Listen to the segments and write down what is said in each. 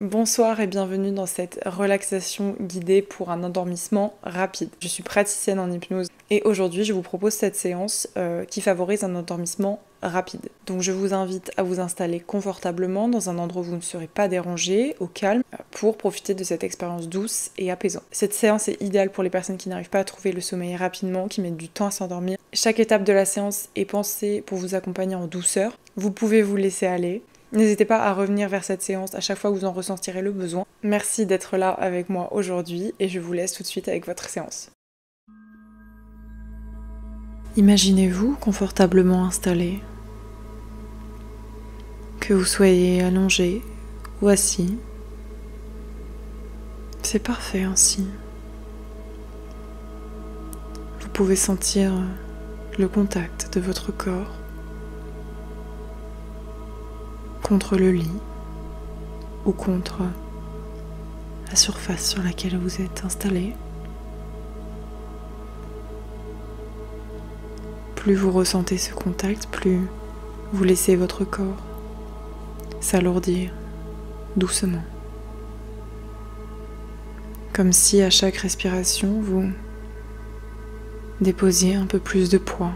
Bonsoir et bienvenue dans cette relaxation guidée pour un endormissement rapide. Je suis praticienne en hypnose et aujourd'hui je vous propose cette séance qui favorise un endormissement rapide. Donc je vous invite à vous installer confortablement dans un endroit où vous ne serez pas dérangé, au calme, pour profiter de cette expérience douce et apaisante. Cette séance est idéale pour les personnes qui n'arrivent pas à trouver le sommeil rapidement, qui mettent du temps à s'endormir. Chaque étape de la séance est pensée pour vous accompagner en douceur. Vous pouvez vous laisser aller. N'hésitez pas à revenir vers cette séance à chaque fois que vous en ressentirez le besoin. Merci d'être là avec moi aujourd'hui et je vous laisse tout de suite avec votre séance. Imaginez-vous confortablement installé, que vous soyez allongé ou assis. C'est parfait ainsi. Vous pouvez sentir le contact de votre corps contre le lit ou contre la surface sur laquelle vous êtes installé. Plus vous ressentez ce contact, plus vous laissez votre corps s'alourdir doucement. Comme si à chaque respiration, vous déposiez un peu plus de poids,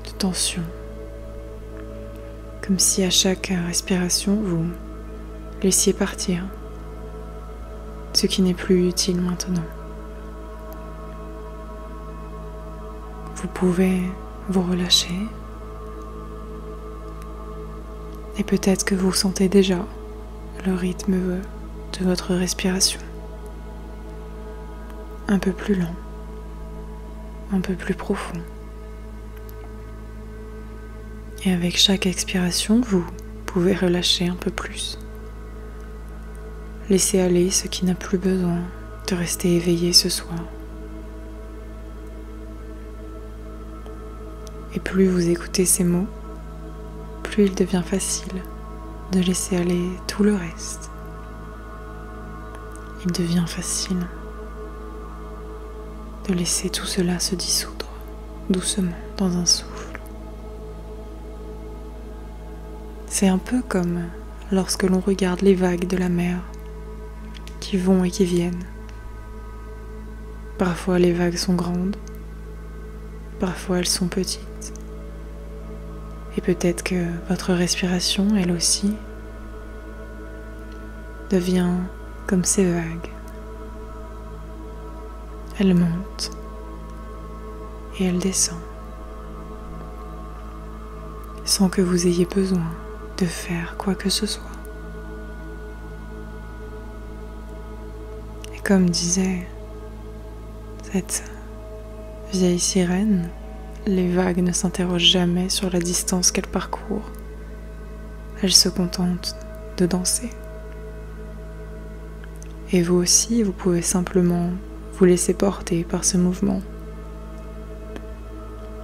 de tension. Comme si à chaque respiration, vous laissiez partir ce qui n'est plus utile maintenant. Vous pouvez vous relâcher et peut-être que vous sentez déjà le rythme de votre respiration. Un peu plus lent, un peu plus profond. Et avec chaque expiration, vous pouvez relâcher un peu plus. Laissez aller ce qui n'a plus besoin de rester éveillé ce soir. Et plus vous écoutez ces mots, plus il devient facile de laisser aller tout le reste. Il devient facile de laisser tout cela se dissoudre doucement dans un souffle. C'est un peu comme lorsque l'on regarde les vagues de la mer qui vont et qui viennent. Parfois les vagues sont grandes, parfois elles sont petites. Et peut-être que votre respiration, elle aussi, devient comme ces vagues. Elle monte et elle descend, sans que vous ayez besoin de faire quoi que ce soit. Et comme disait cette vieille sirène, les vagues ne s'interrogent jamais sur la distance qu'elles parcourent. Elles se contentent de danser. Et vous aussi, vous pouvez simplement vous laisser porter par ce mouvement,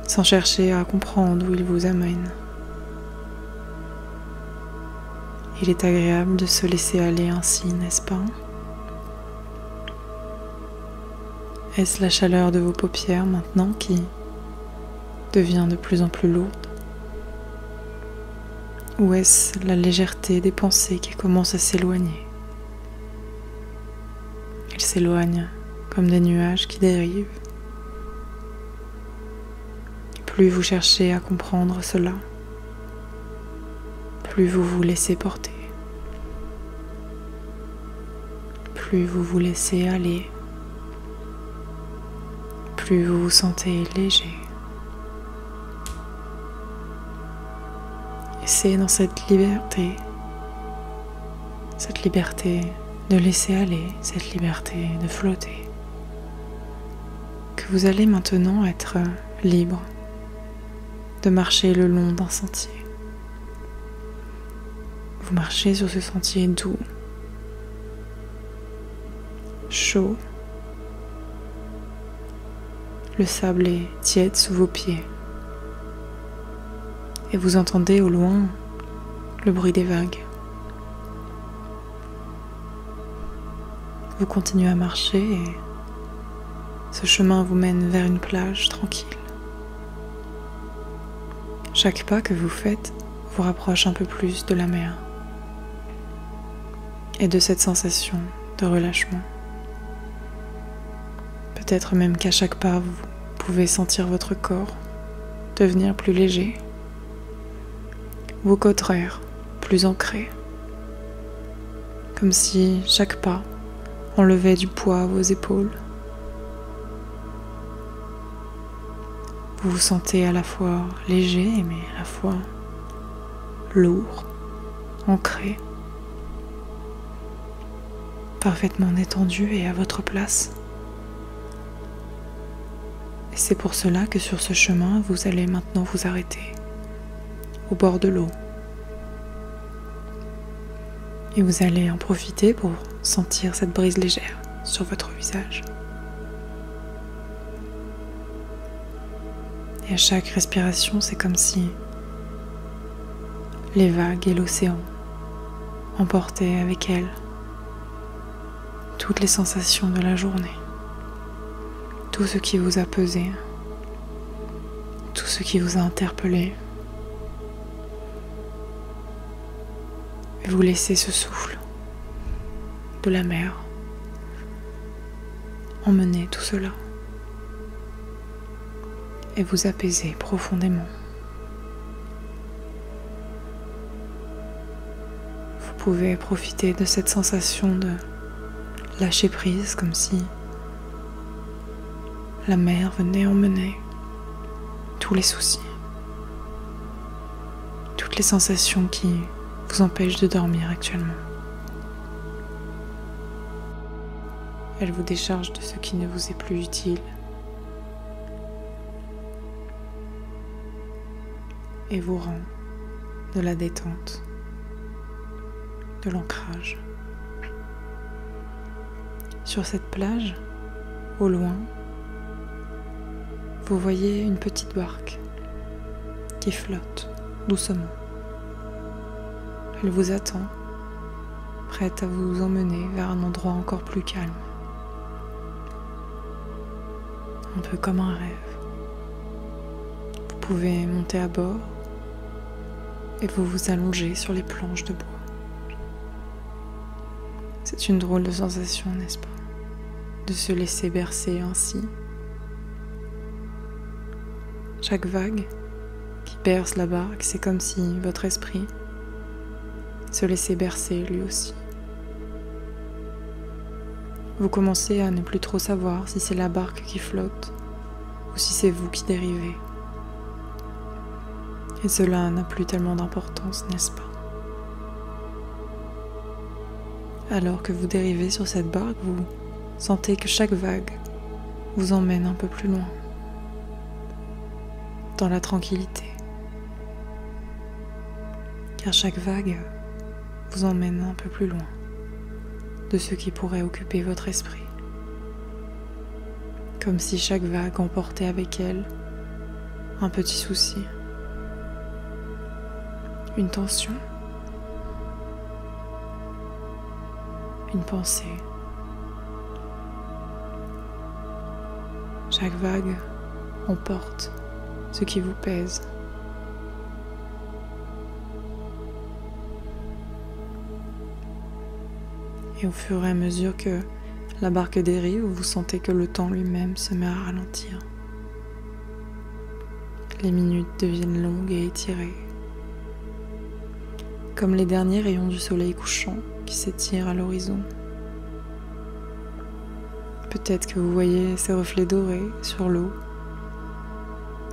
sans chercher à comprendre où il vous amène. Il est agréable de se laisser aller ainsi, n'est-ce pas? Est-ce la chaleur de vos paupières maintenant qui devient de plus en plus lourde? Ou est-ce la légèreté des pensées qui commencent à s'éloigner? Ils s'éloignent comme des nuages qui dérivent. Plus vous cherchez à comprendre cela, plus vous vous laissez porter, plus vous vous laissez aller, plus vous vous sentez léger. Et c'est dans cette liberté de laisser aller, cette liberté de flotter, que vous allez maintenant être libre de marcher le long d'un sentier. Vous marchez sur ce sentier doux, chaud. Le sable est tiède sous vos pieds. Et vous entendez au loin le bruit des vagues. Vous continuez à marcher et ce chemin vous mène vers une plage tranquille. Chaque pas que vous faites vous rapproche un peu plus de la mer et de cette sensation de relâchement. Peut-être même qu'à chaque pas, vous pouvez sentir votre corps devenir plus léger, vos côtes plus ancrées, comme si chaque pas enlevait du poids à vos épaules. Vous vous sentez à la fois léger, mais à la fois lourd, ancré, parfaitement détendu et à votre place. Et c'est pour cela que sur ce chemin, vous allez maintenant vous arrêter au bord de l'eau. Et vous allez en profiter pour sentir cette brise légère sur votre visage. Et à chaque respiration, c'est comme si les vagues et l'océan emportaient avec elles toutes les sensations de la journée, tout ce qui vous a pesé, tout ce qui vous a interpellé. Et vous laissez ce souffle de la mer emmener tout cela et vous apaiser profondément. Vous pouvez profiter de cette sensation de lâcher prise, comme si la mer venait emmener tous les soucis, toutes les sensations qui vous empêchent de dormir actuellement. Elle vous décharge de ce qui ne vous est plus utile et vous rend de la détente, de l'ancrage. Sur cette plage, au loin, vous voyez une petite barque qui flotte doucement. Elle vous attend, prête à vous emmener vers un endroit encore plus calme. Un peu comme un rêve. Vous pouvez monter à bord et vous vous allongez sur les planches de bois. C'est une drôle de sensation, n'est-ce pas? De se laisser bercer ainsi. Chaque vague qui berce la barque, c'est comme si votre esprit se laissait bercer lui aussi. Vous commencez à ne plus trop savoir si c'est la barque qui flotte ou si c'est vous qui dérivez. Et cela n'a plus tellement d'importance, n'est-ce pas? Alors que vous dérivez sur cette barque, vous sentez que chaque vague vous emmène un peu plus loin, dans la tranquillité. Car chaque vague vous emmène un peu plus loin de ce qui pourrait occuper votre esprit. Comme si chaque vague emportait avec elle un petit souci, une tension, une pensée. Chaque vague emporte ce qui vous pèse. Et au fur et à mesure que la barque dérive, vous sentez que le temps lui-même se met à ralentir. Les minutes deviennent longues et étirées, comme les derniers rayons du soleil couchant qui s'étirent à l'horizon. Peut-être que vous voyez ces reflets dorés sur l'eau,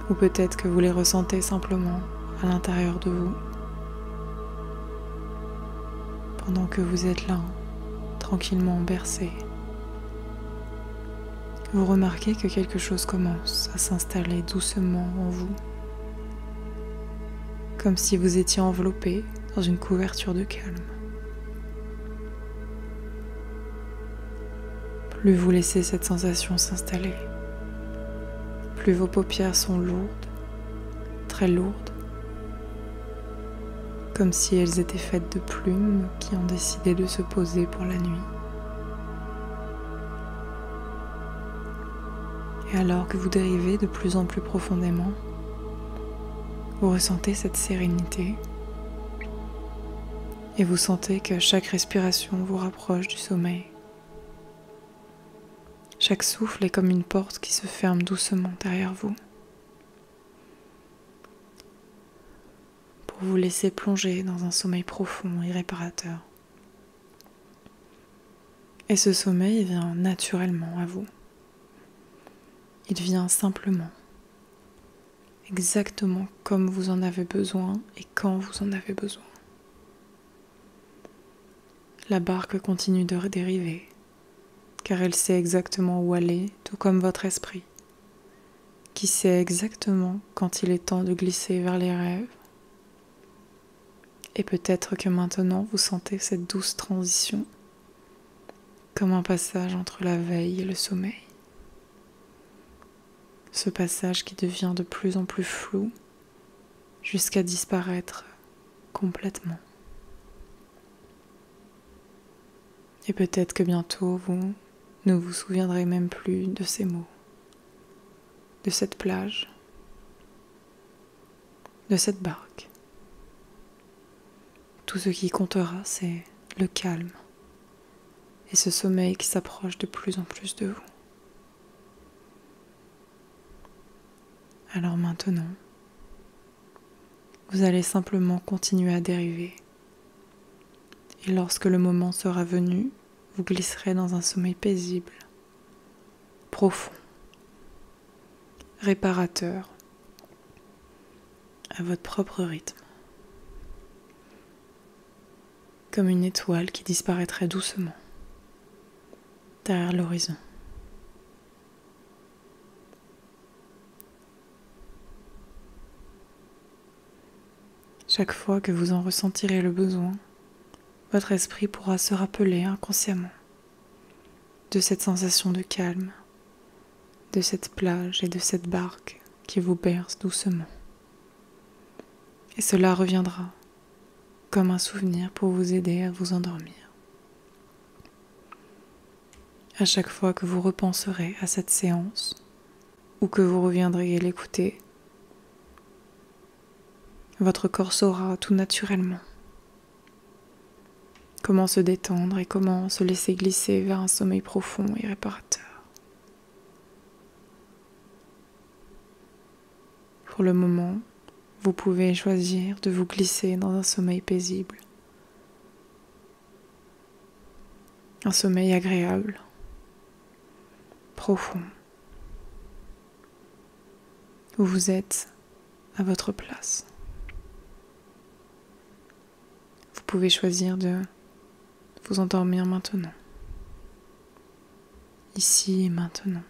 ou peut-être que vous les ressentez simplement à l'intérieur de vous, pendant que vous êtes là, tranquillement bercé. Vous remarquez que quelque chose commence à s'installer doucement en vous, comme si vous étiez enveloppé dans une couverture de calme. Plus vous laissez cette sensation s'installer, plus vos paupières sont lourdes, très lourdes, comme si elles étaient faites de plumes qui ont décidé de se poser pour la nuit. Et alors que vous dérivez de plus en plus profondément, vous ressentez cette sérénité Et vous sentez que chaque respiration vous rapproche du sommeil. Chaque souffle est comme une porte qui se ferme doucement derrière vous, pour vous laisser plonger dans un sommeil profond et réparateur. Et ce sommeil vient naturellement à vous. Il vient simplement, exactement comme vous en avez besoin et quand vous en avez besoin. La barque continue de dériver, car elle sait exactement où aller, tout comme votre esprit, qui sait exactement quand il est temps de glisser vers les rêves. Et peut-être que maintenant vous sentez cette douce transition, comme un passage entre la veille et le sommeil. Ce passage qui devient de plus en plus flou, jusqu'à disparaître complètement. Et peut-être que bientôt vous ne vous souviendrez même plus de ces mots, de cette plage, de cette barque. Tout ce qui comptera, c'est le calme et ce sommeil qui s'approche de plus en plus de vous. Alors maintenant, vous allez simplement continuer à dériver. Et lorsque le moment sera venu, vous glisserez dans un sommeil paisible, profond, réparateur, à votre propre rythme. Comme une étoile qui disparaîtrait doucement derrière l'horizon. Chaque fois que vous en ressentirez le besoin, votre esprit pourra se rappeler inconsciemment de cette sensation de calme, de cette plage et de cette barque qui vous berce doucement. Et cela reviendra comme un souvenir pour vous aider à vous endormir. À chaque fois que vous repenserez à cette séance, ou que vous reviendrez l'écouter, votre corps saura tout naturellement comment se détendre et comment se laisser glisser vers un sommeil profond et réparateur. Pour le moment, vous pouvez choisir de vous glisser dans un sommeil paisible, un sommeil agréable, profond, où vous êtes à votre place. Vous pouvez choisir de vous endormir maintenant, ici et maintenant.